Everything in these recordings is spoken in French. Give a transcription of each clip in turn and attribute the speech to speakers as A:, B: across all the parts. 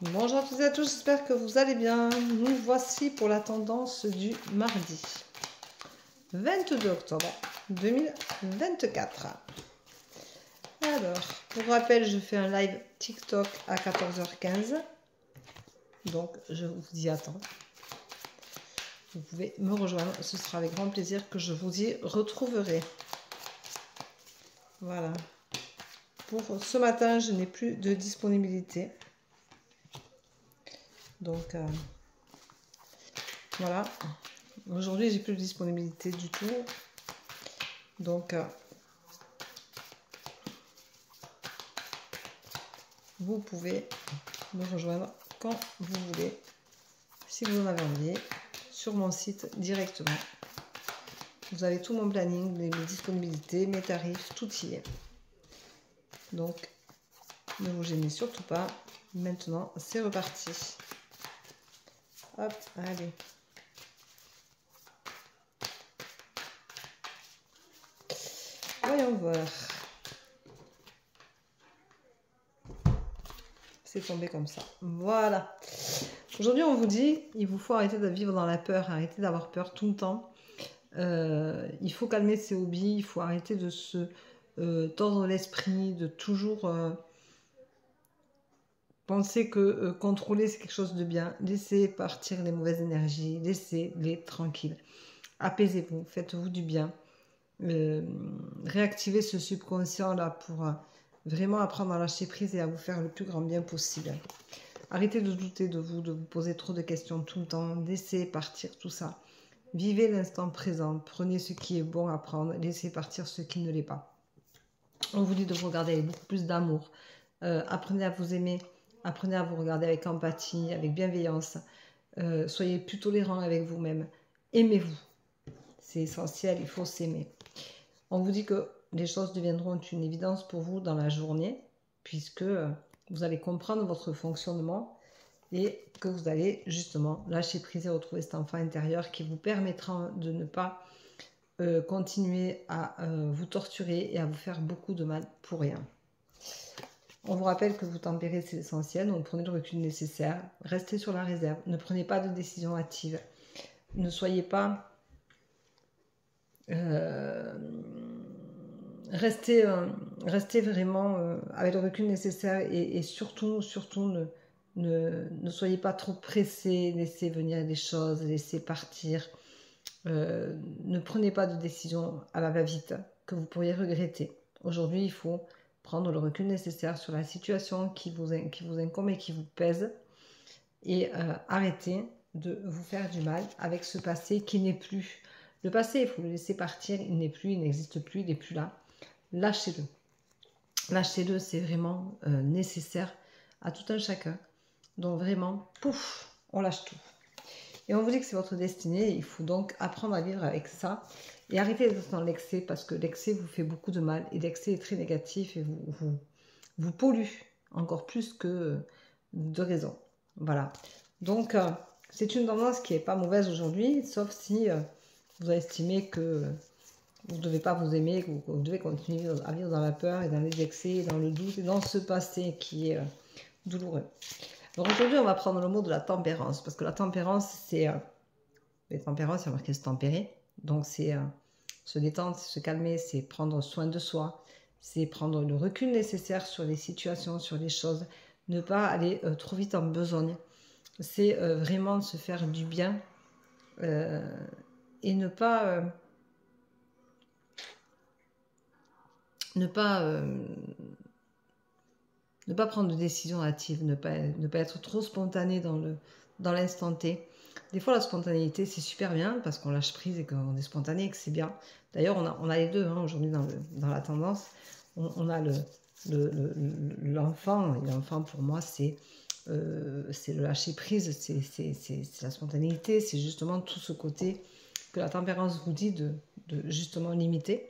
A: Bonjour à toutes et à tous, j'espère que vous allez bien. Nous voici pour la tendance du mardi 22 octobre 2024. Alors, pour rappel, je fais un live TikTok à 14h15. Donc, je vous y attends. Vous pouvez me rejoindre, ce sera avec grand plaisir que je vous y retrouverai. Voilà. Pour ce matin, je n'ai plus de disponibilité. Donc, voilà. Aujourd'hui, j'ai plus de disponibilité du tout. Donc, vous pouvez me rejoindre quand vous voulez, si vous en avez envie, sur mon site directement. Vous avez tout mon planning, mes disponibilités, mes tarifs, tout y est. Donc, ne vous gênez surtout pas. Maintenant, c'est reparti. Hop, allez. Voyons voir. C'est tombé comme ça. Voilà. Aujourd'hui, on vous dit, il vous faut arrêter de vivre dans la peur, arrêter d'avoir peur tout le temps. Il faut calmer ses hobbies, il faut arrêter de se tordre l'esprit, de toujours penser que contrôler c'est quelque chose de bien. Laissez partir les mauvaises énergies, laissez-les tranquilles. Apaisez-vous, faites-vous du bien. Réactivez ce subconscient là pour vraiment apprendre à lâcher prise et à vous faire le plus grand bien possible. Arrêtez de douter de vous poser trop de questions tout le temps. Laissez partir tout ça. Vivez l'instant présent. Prenez ce qui est bon à prendre. Laissez partir ce qui ne l'est pas. On vous dit de vous regarder avec beaucoup plus d'amour. Apprenez à vous aimer. Apprenez à vous regarder avec empathie, avec bienveillance. Soyez plus tolérant avec vous-même. Aimez-vous. C'est essentiel, il faut s'aimer. On vous dit que les choses deviendront une évidence pour vous dans la journée, puisque vous allez comprendre votre fonctionnement et que vous allez justement lâcher prise et retrouver cet enfant intérieur qui vous permettra de ne pas continuer à vous torturer et à vous faire beaucoup de mal pour rien. On vous rappelle que vous tempérez, c'est essentiel, donc prenez le recul nécessaire, restez sur la réserve, ne prenez pas de décision hâtive, ne soyez pas... Restez vraiment avec le recul nécessaire et surtout ne soyez pas trop pressés, laissez venir des choses, laissez partir. Ne prenez pas de décision à la va-vite que vous pourriez regretter. Aujourd'hui, il faut prendre le recul nécessaire sur la situation qui vous incombe et qui vous pèse et arrêter de vous faire du mal avec ce passé qui n'est plus. Le passé, il faut le laisser partir, il n'est plus, il n'existe plus, il n'est plus là. Lâchez-le. Lâchez-le, c'est vraiment nécessaire à tout un chacun. Donc vraiment, pouf, on lâche tout. Et on vous dit que c'est votre destinée, il faut donc apprendre à vivre avec ça et arrêter d'être dans l'excès parce que l'excès vous fait beaucoup de mal et l'excès est très négatif et vous pollue encore plus que de raison. Voilà. Donc, c'est une tendance qui n'est pas mauvaise aujourd'hui, sauf si vous estimez que vous ne devez pas vous aimer, que vous devez continuer à vivre dans la peur et dans les excès, dans le doute et dans ce passé qui est douloureux. Donc aujourd'hui, on va prendre le mot de la tempérance, parce que la tempérance, c'est... les tempérances, il y a marqué se tempérer. Donc c'est se détendre, se calmer, c'est prendre soin de soi, c'est prendre le recul nécessaire sur les situations, sur les choses, ne pas aller trop vite en besogne. C'est vraiment se faire du bien et ne pas prendre de décisions hâtives, ne pas être trop spontané dans l'instant T. Des fois, la spontanéité, c'est super bien parce qu'on lâche prise et qu'on est spontané et que c'est bien. D'ailleurs, on a les deux hein, aujourd'hui dans la tendance. On a l'enfant. Et l'enfant, pour moi, c'est le lâcher prise, c'est la spontanéité, c'est justement tout ce côté que la tempérance vous dit de justement limiter.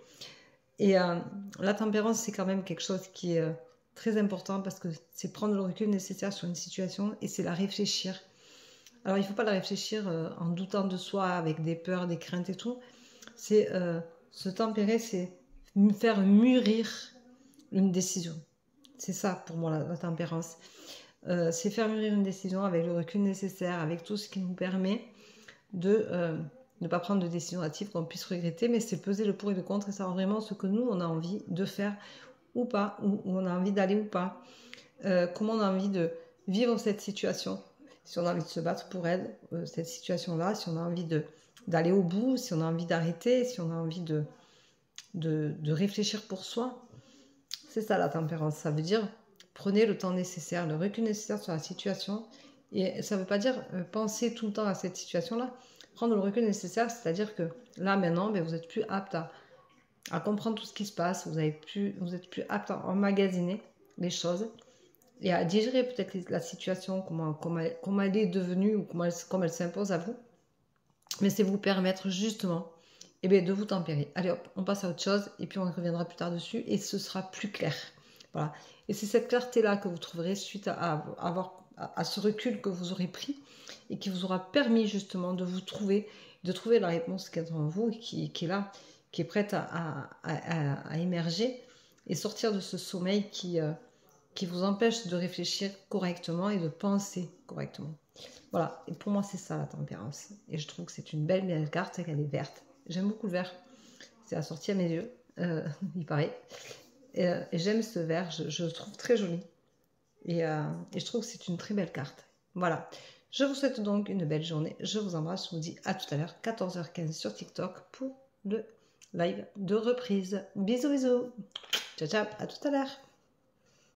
A: Et la tempérance, c'est quand même quelque chose qui est très important parce que c'est prendre le recul nécessaire sur une situation et c'est la réfléchir. Alors, il ne faut pas la réfléchir en doutant de soi, avec des peurs, des craintes et tout. C'est se tempérer, c'est faire mûrir une décision. C'est ça pour moi la tempérance. c'est faire mûrir une décision avec le recul nécessaire, avec tout ce qui nous permet de ne pas prendre de décision hâtive qu'on puisse regretter, mais c'est peser le pour et le contre et savoir vraiment ce que nous, on a envie de faire ou pas, où on a envie d'aller ou pas, comment on a envie de vivre cette situation, si on a envie de se battre pour elle, cette situation-là, si on a envie d'aller au bout, si on a envie d'arrêter, si on a envie de réfléchir pour soi. C'est ça la tempérance, ça veut dire prenez le temps nécessaire, le recul nécessaire sur la situation, et ça ne veut pas dire penser tout le temps à cette situation-là. Prendre le recul nécessaire, c'est-à-dire que là maintenant, ben, vous n'êtes plus apte à comprendre tout ce qui se passe, vous n'êtes plus apte à emmagasiner les choses et à digérer peut-être la situation, comment elle est devenue ou comme elle s'impose à vous. Mais c'est vous permettre justement de vous tempérer. Allez hop, on passe à autre chose et puis on reviendra plus tard dessus et ce sera plus clair. Voilà. Et c'est cette clarté-là que vous trouverez suite à ce recul que vous aurez pris et qui vous aura permis justement de trouver la réponse qui est devant vous, qui est là, qui est prête à émerger et sortir de ce sommeil qui vous empêche de réfléchir correctement et de penser correctement. Voilà, et pour moi c'est ça la tempérance. Et je trouve que c'est une belle carte et qu'elle est verte. J'aime beaucoup le vert, c'est assorti à mes yeux, il paraît. Et j'aime ce vert, je le trouve très joli. Et je trouve que c'est une très belle carte. Voilà, je vous souhaite donc une belle journée. Je vous embrasse, je vous dis à tout à l'heure, 14h15 sur TikTok pour le live de reprise. Bisous, bisous. Ciao, ciao, à tout à l'heure.